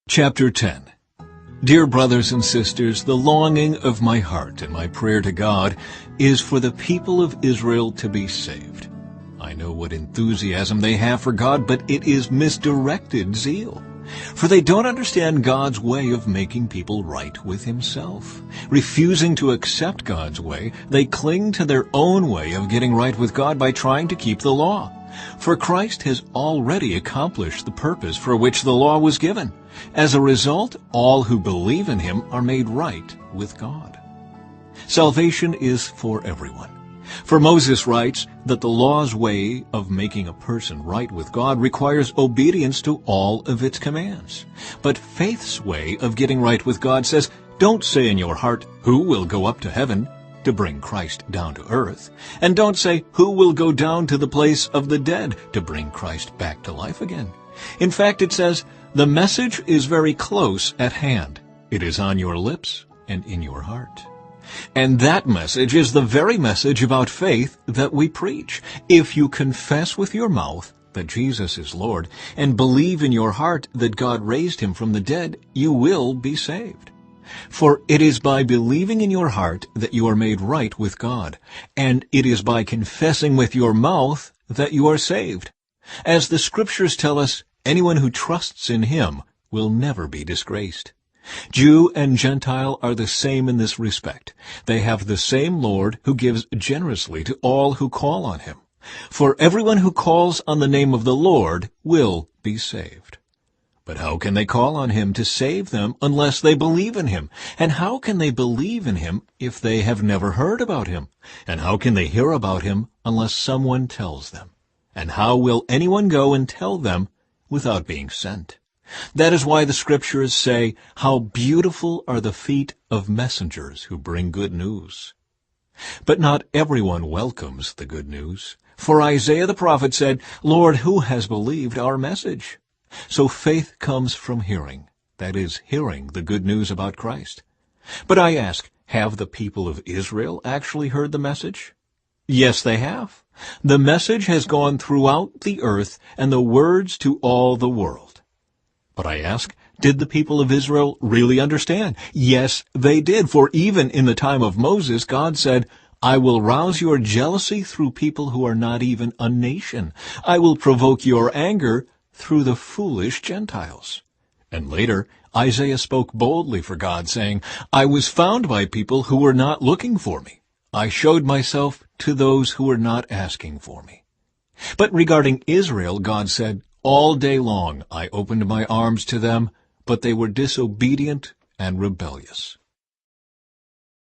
Chapter 10. Dear brothers and sisters, the longing of my heart and my prayer to God is for the people of Israel to be saved. I know what enthusiasm they have for God, but it is misdirected zeal. For they don't understand God's way of making people right with Himself. Refusing to accept God's way, they cling to their own way of getting right with God by trying to keep the law. For Christ has already accomplished the purpose for which the law was given. As a result, all who believe in Him are made right with God. Salvation is for everyone. For Moses writes that the law's way of making a person right with God requires obedience to all of its commands. But faith's way of getting right with God says, don't say in your heart, who will go up to heaven to bring Christ down to earth? And don't say, who will go down to the place of the dead to bring Christ back to life again? In fact, it says, the message is very close at hand. It is on your lips and in your heart. And that message is the very message about faith that we preach. If you confess with your mouth that Jesus is Lord and believe in your heart that God raised Him from the dead, you will be saved. For it is by believing in your heart that you are made right with God, and it is by confessing with your mouth that you are saved. As the Scriptures tell us, anyone who trusts in Him will never be disgraced. Jew and Gentile are the same in this respect. They have the same Lord who gives generously to all who call on Him. For everyone who calls on the name of the Lord will be saved. But how can they call on Him to save them unless they believe in Him? And how can they believe in Him if they have never heard about Him? And how can they hear about Him unless someone tells them? And how will anyone go and tell them without being sent? That is why the Scriptures say, how beautiful are the feet of messengers who bring good news. But not everyone welcomes the good news. For Isaiah the prophet said, Lord, who has believed our message? So faith comes from hearing, that is, hearing the good news about Christ. But I ask, have the people of Israel actually heard the message? Yes, they have. The message has gone throughout the earth, and the words to all the world. But I ask, did the people of Israel really understand? Yes, they did, for even in the time of Moses, God said, I will rouse your jealousy through people who are not even a nation. I will provoke your anger through the foolish Gentiles. And later, Isaiah spoke boldly for God, saying, I was found by people who were not looking for me. I showed myself to those who were not asking for me. But regarding Israel, God said, all day long I opened my arms to them, but they were disobedient and rebellious.